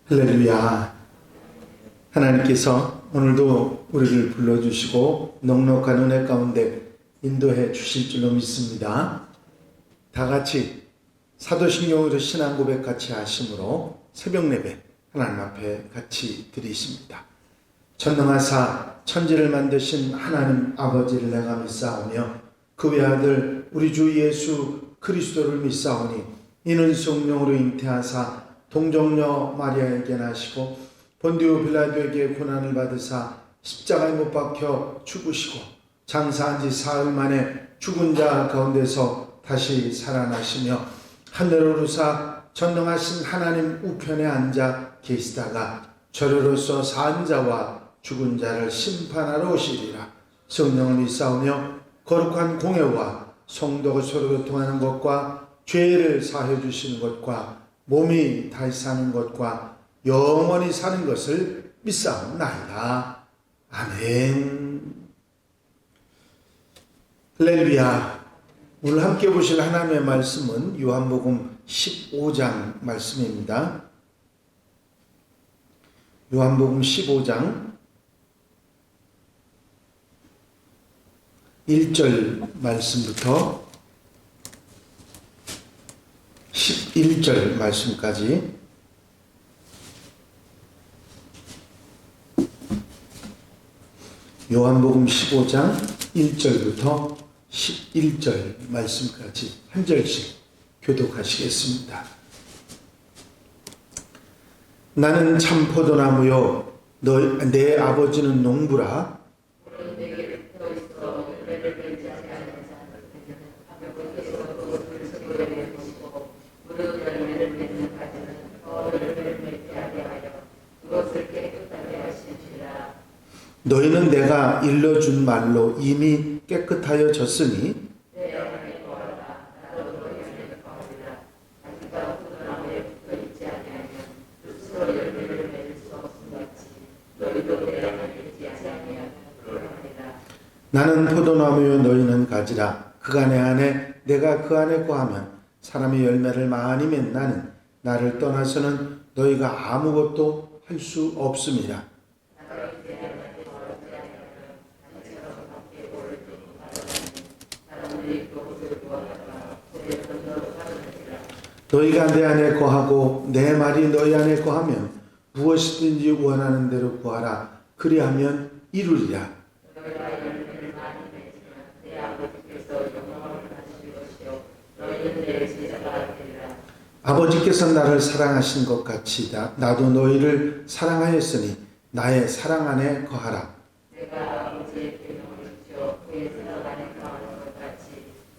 할렐루야. 하나님께서 오늘도 우리를 불러주시고 넉넉한 은혜 가운데 인도해 주실 줄로 믿습니다. 다 같이 사도신경으로 신앙 고백 같이 하심으로 새벽 예배 하나님 앞에 같이 드리십니다. 전능하사 천지를 만드신 하나님 아버지를 내가 믿사오며 그 외아들 우리 주 예수 그리스도를 믿사오니 이는 성령으로 잉태하사 동정녀 마리아에게 나시고 본디오 빌라도에게 고난을 받으사 십자가에 못 박혀 죽으시고 장사한 지 사흘 만에 죽은 자 가운데서 다시 살아나시며 하늘로 오르사 전능하신 하나님 우편에 앉아 계시다가 저리로서 산 자와 죽은 자를 심판하러 오시리라. 성령을 믿사오며 거룩한 공회와 성도가 서로 교통하는 것과 죄를 사해 주시는 것과 몸이 다시 사는 것과 영원히 사는 것을 믿사옵나이다. 아멘. 할렐루야. 오늘 함께 보실 하나님의 말씀은 요한복음 15장 말씀입니다. 요한복음 15장 1절 말씀부터 11절 말씀까지 요한복음 15장 1절부터 11절 말씀까지 한 절씩 교독하시겠습니다. 나는 참 포도나무요 내 아버지는 농부라. 너희는 내가 일러준 말로 이미 깨끗하여졌으니 나는 포도나무요 너희는 가지라. 그가 내 안에 내가 그 안에 거하면 사람의 열매를 많이 맺나는 나를 떠나서는 너희가 아무것도 할 수 없음이라. 너희가 내 안에 거하고 내 말이 너희 안에 거하면 무엇이든지 원하는 대로 구하라. 그리하면 이루리라. 아버지께서 나를 사랑하신 것 같이 나도 너희를 사랑하였으니 나의 사랑 안에 거하라. 내가 아버지의 계명을 지켜 그의 사랑 안에 거하는 것 같이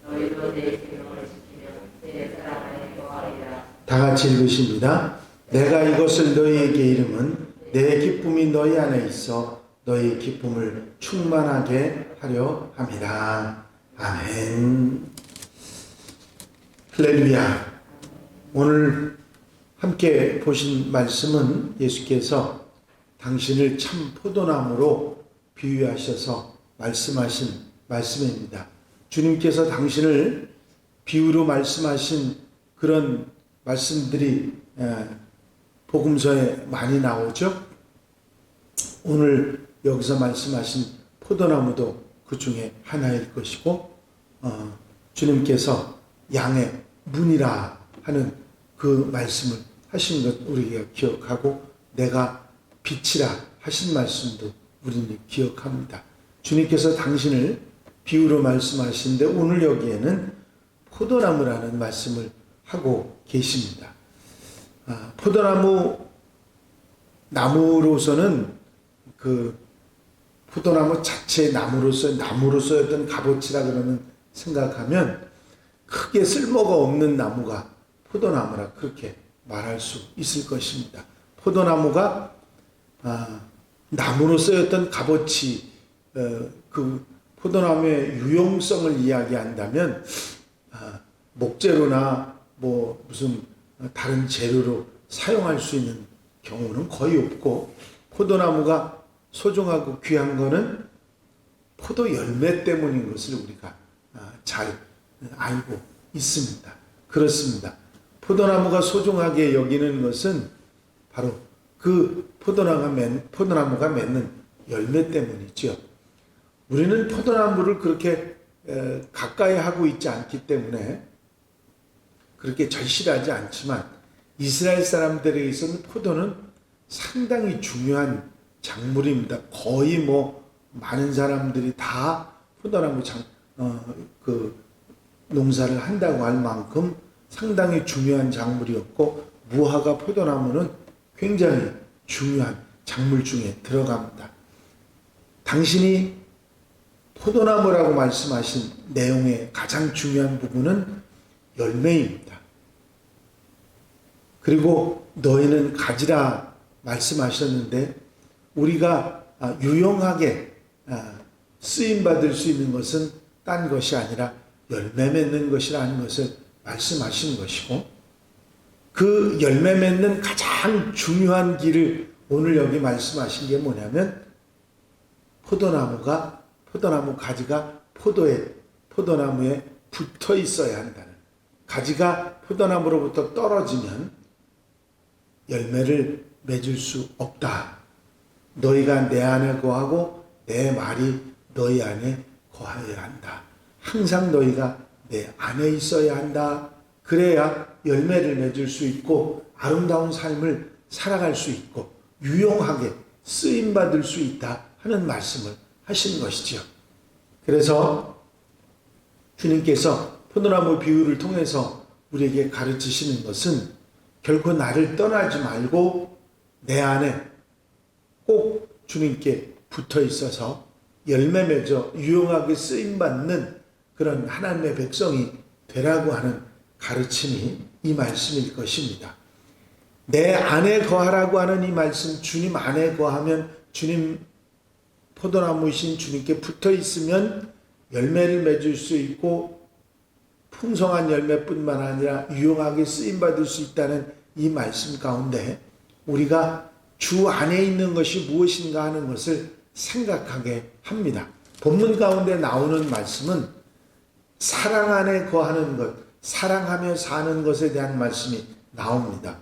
너희도 내 계명을 지키면 내 사랑 안에 거하리라. 다 같이 읽으십니다. 내가 이것을 너희에게 이름은 내 기쁨이 너희 안에 있어 너희 기쁨을 충만하게 하려 함이라. 아멘. 할렐루야. 오늘 함께 보신 말씀은 예수께서 당신을 참 포도나무로 비유하셔서 말씀하신 말씀입니다. 주님께서 당신을 비유로 말씀하신 그런 말씀들이 복음서에 많이 나오죠. 오늘 여기서 말씀하신 포도나무도 그 중에 하나일 것이고 주님께서 양의 문이라 하는 그 말씀을 하신 것 우리가 기억하고 내가 빛이라 하신 말씀도 우리는 기억합니다. 주님께서 당신을 비유로 말씀하시는데 오늘 여기에는 포도나무라는 말씀을 하고 계십니다. 나무로서는 그 포도나무 자체의 나무로서였던 값어치라 그러면 생각하면 크게 쓸모가 없는 나무가 포도나무라 그렇게 말할 수 있을 것입니다. 포도나무가 나무로 쓰였던 값어치, 그 포도나무의 유용성을 이야기한다면 목재로나 뭐 무슨 다른 재료로 사용할 수 있는 경우는 거의 없고 포도나무가 소중하고 귀한 거는 포도 열매 때문인 것을 우리가 잘 알고 있습니다. 그렇습니다. 포도나무가 소중하게 여기는 것은 바로 그 포도나무가 맺는 열매 때문이죠. 우리는 포도나무를 그렇게 가까이 하고 있지 않기 때문에 그렇게 절실하지 않지만 이스라엘 사람들에 있어서는 포도는 상당히 중요한 작물입니다. 거의 많은 사람들이 다 포도나무 농사를 한다고 할 만큼 상당히 중요한 작물이었고, 무화과 포도나무는 굉장히 중요한 작물 중에 들어갑니다. 당신이 포도나무라고 말씀하신 내용의 가장 중요한 부분은 열매입니다. 그리고 너희는 가지라 말씀하셨는데, 우리가 유용하게 쓰임받을 수 있는 것은 딴 것이 아니라 열매 맺는 것이라는 것을 말씀하신 것이고, 그 열매 맺는 가장 중요한 길을 오늘 여기 말씀하신 게 뭐냐면, 포도나무 가지가 포도나무에 붙어 있어야 한다는, 가지가 포도나무로부터 떨어지면 열매를 맺을 수 없다. 너희가 내 안에 거하고 내 말이 너희 안에 거하여야 한다. 항상 너희가 내 안에 있어야 한다. 그래야 열매를 맺을 수 있고 아름다운 삶을 살아갈 수 있고 유용하게 쓰임받을 수 있다 하는 말씀을 하시는 것이죠. 그래서 주님께서 포도나무 비유를 통해서 우리에게 가르치시는 것은 결코 나를 떠나지 말고 내 안에 꼭 주님께 붙어 있어서 열매 맺어 유용하게 쓰임받는 그런 하나님의 백성이 되라고 하는 가르침이 이 말씀일 것입니다. 내 안에 거하라고 하는 이 말씀, 주님 안에 거하면, 주님 포도나무이신 주님께 붙어 있으면 열매를 맺을 수 있고 풍성한 열매뿐만 아니라 유용하게 쓰임받을 수 있다는 이 말씀 가운데 우리가 주 안에 있는 것이 무엇인가 하는 것을 생각하게 합니다. 본문 가운데 나오는 말씀은 사랑 안에 거하는 것, 사랑하며 사는 것에 대한 말씀이 나옵니다.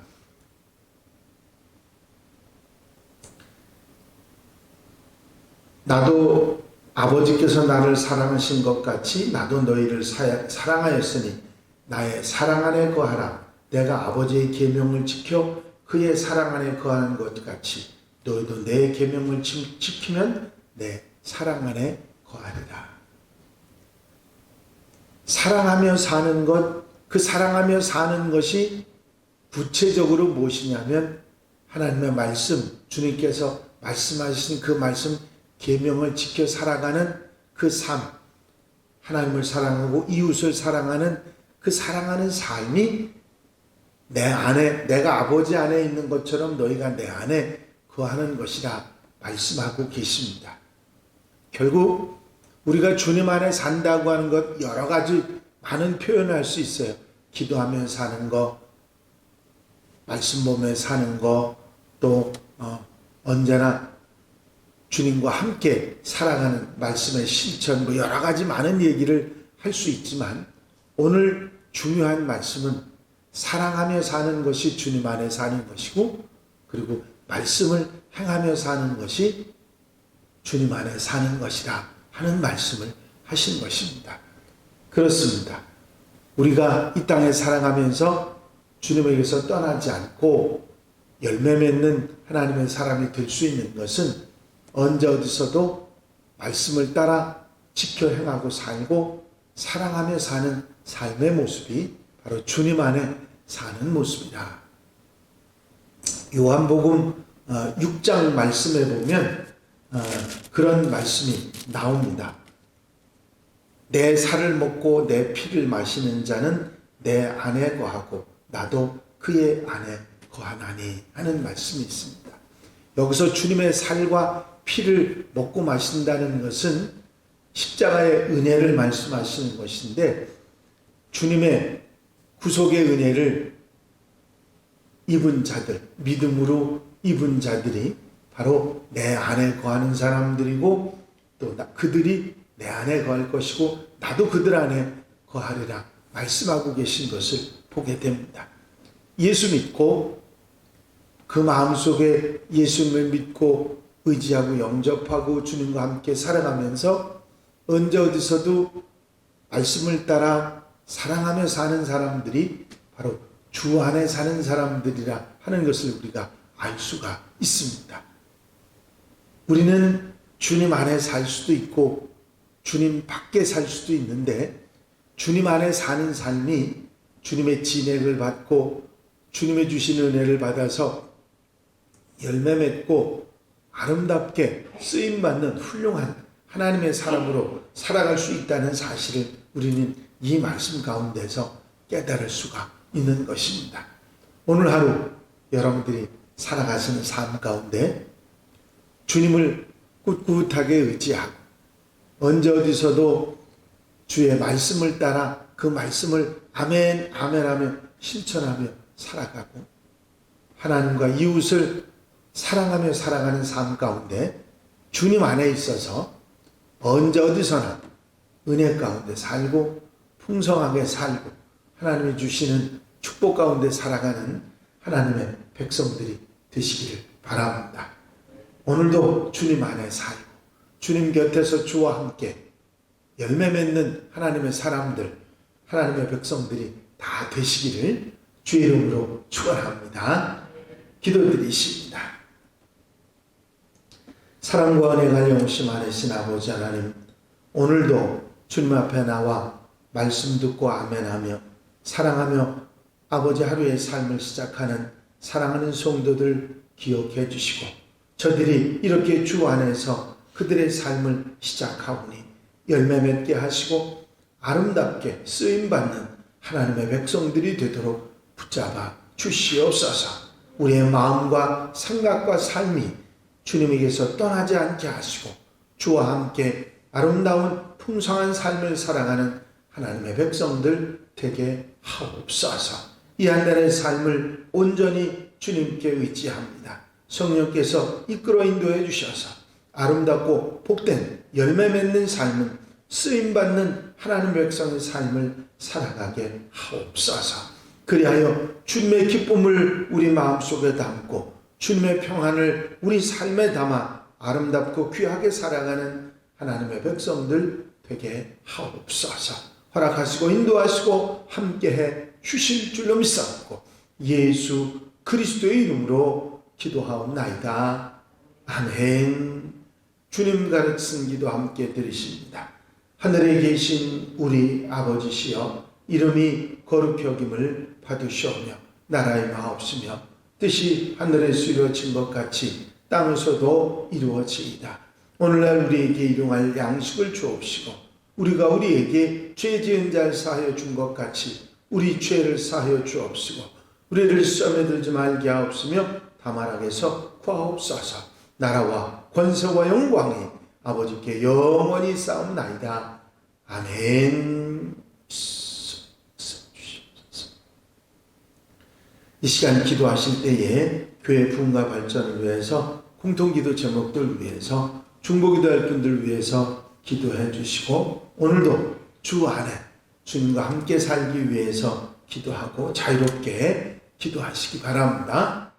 나도 아버지께서 나를 사랑하신 것 같이 나도 너희를 사랑하였으니 나의 사랑 안에 거하라. 내가 아버지의 계명을 지켜 그의 사랑 안에 거하는 것 같이 너희도 내 계명을 지키면 내 사랑 안에 거하리라. 사랑하며 사는 것, 그 사랑하며 사는 것이 구체적으로 무엇이냐면 하나님의 말씀, 주님께서 말씀하신 그 말씀, 계명을 지켜 살아가는 그 삶, 하나님을 사랑하고 이웃을 사랑하는 그 사랑하는 삶이 내 안에, 내가 아버지 안에 있는 것처럼 너희가 내 안에 거하는 것이라 말씀하고 계십니다. 결국 우리가 주님 안에 산다고 하는 것 여러 가지 많은 표현을 할 수 있어요. 기도하며 사는 거, 말씀 보며 사는 거, 또 언제나 주님과 함께 살아가는 말씀의 실천, 여러 가지 많은 얘기를 할 수 있지만 오늘 중요한 말씀은 사랑하며 사는 것이 주님 안에 사는 것이고, 그리고 말씀을 행하며 사는 것이 주님 안에 사는 것이라 하는 말씀을 하신 것입니다. 그렇습니다. 우리가 이 땅에 살아가면서 주님에게서 떠나지 않고 열매 맺는 하나님의 사람이 될 수 있는 것은 언제 어디서도 말씀을 따라 지켜 행하고 살고 사랑하며 사는 삶의 모습이 바로 주님 안에 사는 모습이다. 요한복음 6장 말씀에 보면 그런 말씀이 나옵니다. 내 살을 먹고 내 피를 마시는 자는 내 안에 거하고 나도 그의 안에 거하나니 하는 말씀이 있습니다. 여기서 주님의 살과 피를 먹고 마신다는 것은 십자가의 은혜를 말씀하시는 것인데, 주님의 구속의 은혜를 입은 자들, 믿음으로 입은 자들이 바로 내 안에 거하는 사람들이고, 또 그들이 내 안에 거할 것이고 나도 그들 안에 거하리라 말씀하고 계신 것을 보게 됩니다. 예수 믿고 그 마음속에 예수님을 믿고 의지하고 영접하고 주님과 함께 살아가면서 언제 어디서도 말씀을 따라 사랑하며 사는 사람들이 바로 주 안에 사는 사람들이라 하는 것을 우리가 알 수가 있습니다. 우리는 주님 안에 살 수도 있고 주님 밖에 살 수도 있는데, 주님 안에 사는 삶이 주님의 진액을 받고 주님의 주신 은혜를 받아서 열매 맺고 아름답게 쓰임받는 훌륭한 하나님의 사람으로 살아갈 수 있다는 사실을 우리는 이 말씀 가운데서 깨달을 수가 있는 것입니다. 오늘 하루 여러분들이 살아가시는 삶 가운데 주님을 꿋꿋하게 의지하고 언제 어디서도 주의 말씀을 따라 그 말씀을 아멘 아멘 하며 실천하며 살아가고 하나님과 이웃을 사랑하며 살아가는 삶 가운데 주님 안에 있어서 언제 어디서나 은혜 가운데 살고 풍성하게 살고 하나님이 주시는 축복 가운데 살아가는 하나님의 백성들이 되시기를 바랍니다. 오늘도 주님 안에 살고 주님 곁에서 주와 함께 열매 맺는 하나님의 사람들, 하나님의 백성들이 다 되시기를 주의 이름으로 축원합니다. 기도드리십니다. 사랑과 은혜가 영심 많으신 아버지 하나님, 오늘도 주님 앞에 나와 말씀 듣고 아멘하며 사랑하며 아버지 하루의 삶을 시작하는 사랑하는 성도들 기억해 주시고, 저들이 이렇게 주 안에서 그들의 삶을 시작하오니 열매 맺게 하시고 아름답게 쓰임받는 하나님의 백성들이 되도록 붙잡아 주시옵소서. 우리의 마음과 생각과 삶이 주님에게서 떠나지 않게 하시고 주와 함께 아름다운 풍성한 삶을 살아가는 하나님의 백성들 되게 하옵소서. 이 한 달의 삶을 온전히 주님께 의지합니다. 성령께서 이끌어 인도해 주셔서 아름답고 복된 열매 맺는 삶은 쓰임받는 하나님 백성의 삶을 살아가게 하옵소서. 그리하여 주님의 기쁨을 우리 마음속에 담고 주님의 평안을 우리 삶에 담아 아름답고 귀하게 살아가는 하나님의 백성들 되게 하옵소서. 허락하시고 인도하시고 함께해 주실 줄로 믿사옵고 예수 그리스도의 이름으로 기도하옵나이다. 아멘. 주님 가르친 기도 함께 드리십니다. 하늘에 계신 우리 아버지시여, 이름이 거룩히 여김을 받으시오며 나라의 마옵시며 뜻이 하늘에서 이루어진 것 같이 땅에서도 이루어지이다. 오늘날 우리에게 일용할 양식을 주옵시고 우리가 우리에게 죄 지은 자를 사하여 준 것 같이 우리 죄를 사하여 주옵시고 우리를 시험에 들지 말게 하옵시며 다만 악에서 구하옵소서. 나라와 권세와 영광이 아버지께 영원히 싸움나이다. 아멘. 이 시간 기도하실 때에 교회 부흥과 발전을 위해서 공통기도 제목들 위해서 중보기도할 분들 위해서 기도해 주시고 오늘도 주 안에 주님과 함께 살기 위해서 기도하고 자유롭게 기도하시기 바랍니다.